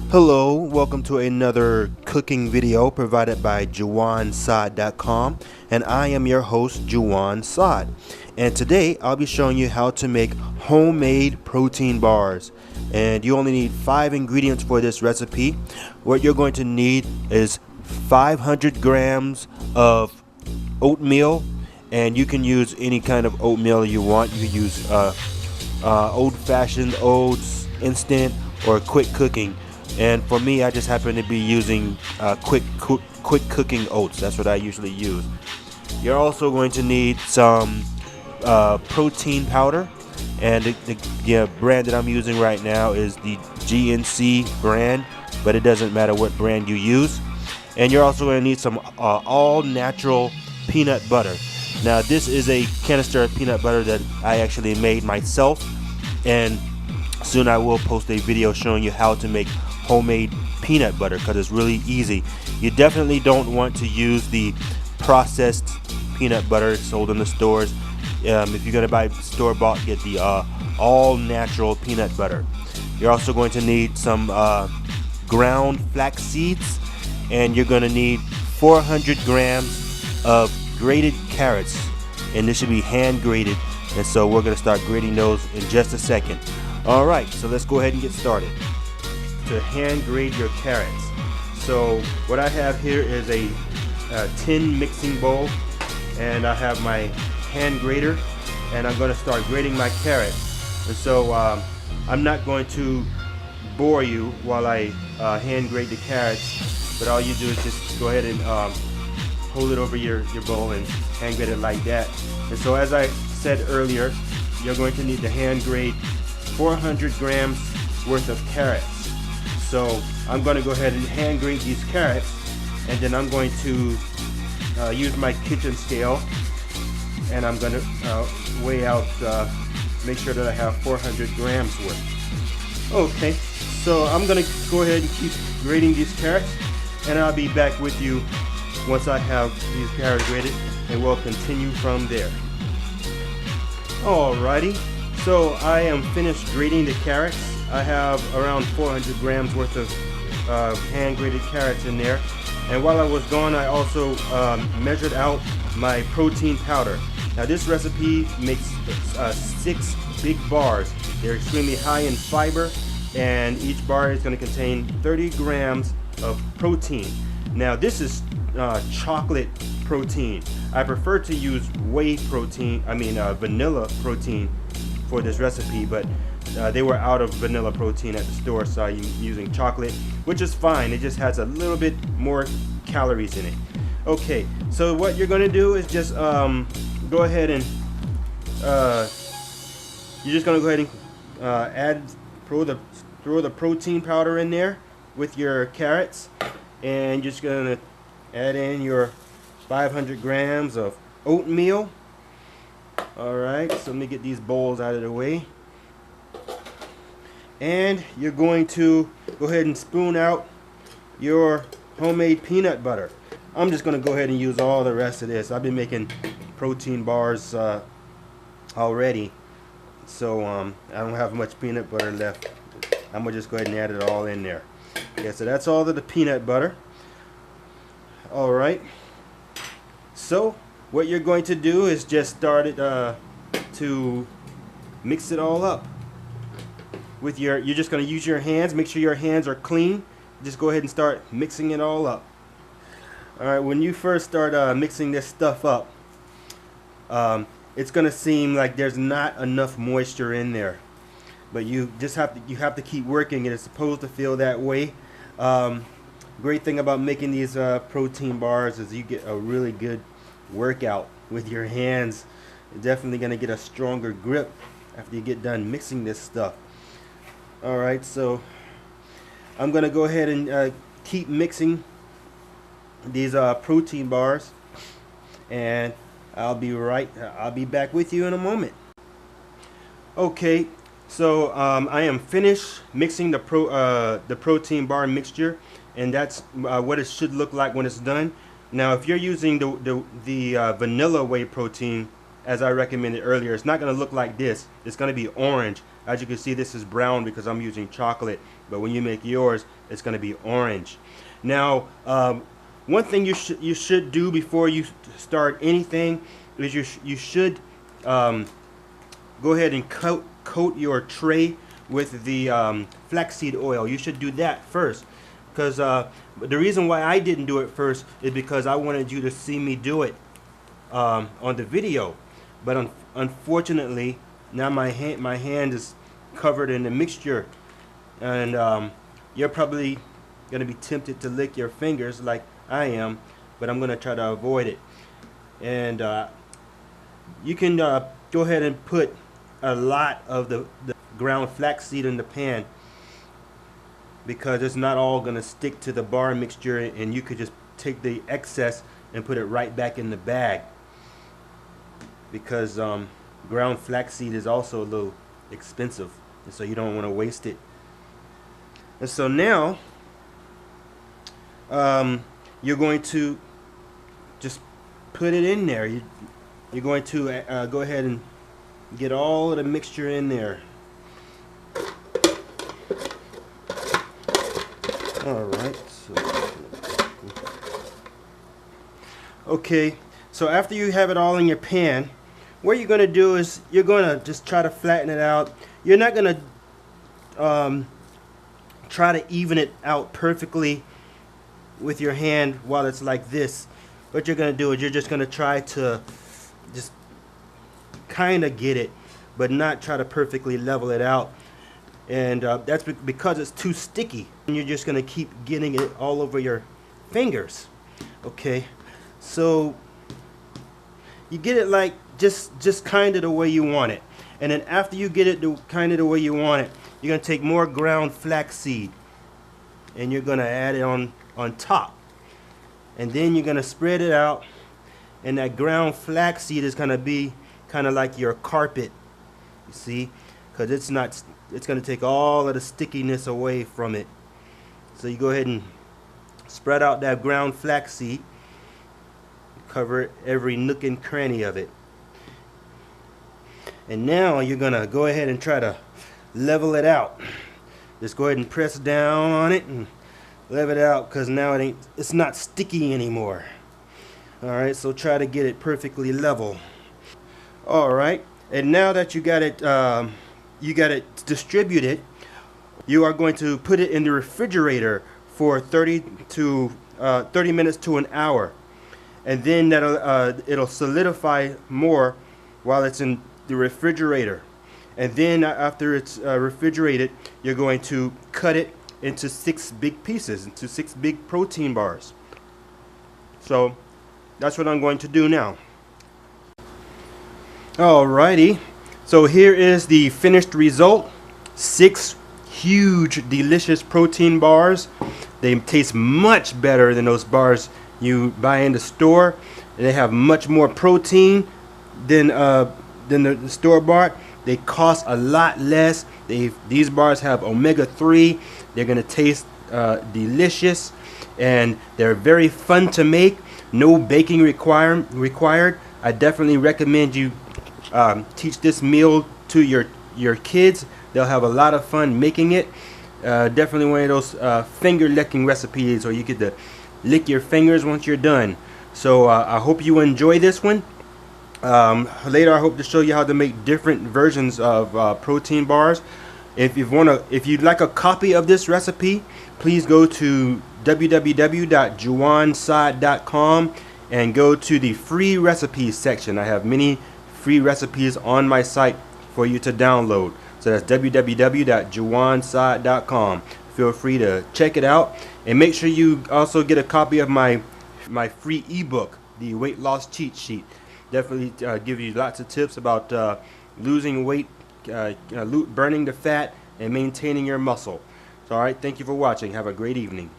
Hello, welcome to another cooking video provided by JuwanSod.com, and I am your host Juwan Sod. And today I'll be showing you how to make homemade protein bars. And you only need 5 ingredients for this recipe. What you're going to need is 500 grams of oatmeal, and you can use any kind of oatmeal you want. You can use old-fashioned oats, instant, or quick cooking. And for me, I just happen to be using quick cooking oats. That's what I usually use. You're also going to need some protein powder, and the brand that I'm using right now is the GNC brand, but it doesn't matter what brand you use. And you're also going to need some all natural peanut butter. Now this is a canister of peanut butter that I actually made myself, and soon I will post a video showing you how to make homemade peanut butter, because it's really easy. You definitely don't want to use the processed peanut butter sold in the stores. If you're going to buy store-bought, get the all natural peanut butter. You're also going to need some ground flax seeds, and you're going to need 400 grams of grated carrots, and this should be hand grated, and so we're going to start grating those in just a second. Alright, so let's go ahead and get started. To hand grate your carrots, so what I have here is a tin mixing bowl, and I have my hand grater, and I'm going to start grating my carrots. And so I'm not going to bore you while I hand grate the carrots, but all you do is just go ahead and hold it over your bowl and hand grate it like that. And so as I said earlier, you're going to need to hand grate 400 grams worth of carrots. So I'm going to go ahead and hand grate these carrots, and then I'm going to use my kitchen scale, and I'm going to weigh out, make sure that I have 400 grams worth. Okay, so I'm going to go ahead and keep grating these carrots, and I'll be back with you once I have these carrots grated, and we'll continue from there. Alrighty, so I am finished grating the carrots. I have around 400 grams worth of hand grated carrots in there, and while I was gone, I also measured out my protein powder. Now this recipe makes 6 big bars. They're extremely high in fiber, and each bar is going to contain 30 grams of protein. Now this is chocolate protein. I prefer to use vanilla protein for this recipe, but they were out of vanilla protein at the store, so I'm using chocolate, which is fine. It just has a little bit more calories in it. Okay, so what you're going to do is just go ahead and you're just going to go ahead and throw the protein powder in there with your carrots, and you're just going to add in your 500 grams of oatmeal. Alright, so let me get these bowls out of the way. And you're going to go ahead and spoon out your homemade peanut butter. I'm just going to go ahead and use all the rest of this. I've been making protein bars already, so I don't have much peanut butter left. I'm going to just go ahead and add it all in there. Okay, so that's all of the peanut butter. Alright, so what you're going to do is just start it to mix it all up. You're just going to use your hands. Make sure your hands are clean. Just go ahead and start mixing it all up. Alright, when you first start mixing this stuff up, it's going to seem like there's not enough moisture in there, but you have to keep working. It is supposed to feel that way. Great thing about making these protein bars is you get a really good workout with your hands. You're definitely going to get a stronger grip after you get done mixing this stuff. Alright, so I'm going to go ahead and keep mixing these protein bars, and I'll be back with you in a moment. Okay, so I am finished mixing the protein bar mixture, and that's what it should look like when it's done. Now if you're using the vanilla whey protein as I recommended earlier. It's not going to look like this. It's going to be orange. As you can see, this is brown because I'm using chocolate, but when you make yours, it's going to be orange. Now, one thing you should do before you start anything is you should go ahead and coat your tray with the flaxseed oil. You should do that first, because the reason why I didn't do it first is because I wanted you to see me do it on the video. But unfortunately, now my hand is covered in the mixture, and you're probably going to be tempted to lick your fingers like I am, but I'm going to try to avoid it. And you can go ahead and put a lot of the ground flaxseed in the pan, because it's not all going to stick to the bar mixture, and you could just take the excess and put it right back in the bag, because ground flaxseed is also a little expensive, and so you don't want to waste it. And so now you're going to just put it in there. You're going to go ahead and get all of the mixture in there. Alright, okay, so after you have it all in your pan, what you're going to do is you're going to just try to flatten it out. You're not going to try to even it out perfectly with your hand while it's like this. What you're going to do is you're just going to try to just kind of get it, but not try to perfectly level it out. And that's because it's too sticky, and you're just going to keep getting it all over your fingers. Okay, so you get it like just kind of the way you want it, and then after you get it kind of the way you want it, you're going to take more ground flaxseed and you're going to add it on top, and then you're going to spread it out, and that ground flaxseed is going to be kind of like your carpet, you see, because it's going to take all of the stickiness away from it. So you go ahead and spread out that ground flaxseed, cover every nook and cranny of it. And now you're going to go ahead and try to level it out. Just go ahead and press down on it and level it out, because now it's not sticky anymore. Alright, so try to get it perfectly level. Alright, and now that you got it distributed, you are going to put it in the refrigerator for 30 minutes to an hour, and then it'll solidify more while it's in the refrigerator. And then after it's refrigerated, you're going to cut it into 6 big pieces, into 6 big protein bars. So that's what I'm going to do now. Alrighty, so here is the finished result. 6 huge delicious protein bars. They taste much better than those bars you buy in the store. They have much more protein than the store-bought. They cost a lot less. These bars have omega-3. They're going to taste delicious, and they're very fun to make. No baking required. I definitely recommend you teach this meal to your kids. They'll have a lot of fun making it. Definitely one of those finger licking recipes, or you get to lick your fingers once you're done. So I hope you enjoy this one. Later I hope to show you how to make different versions of protein bars. If you'd like a copy of this recipe, please go to www.juwansod.com and go to the free recipes section. I have many free recipes on my site for you to download. So that's www.juwansod.com. Feel free to check it out, and make sure you also get a copy of my free ebook, the weight loss cheat sheet. Definitely give you lots of tips about losing weight, burning the fat, and maintaining your muscle. So, all right, thank you for watching. Have a great evening.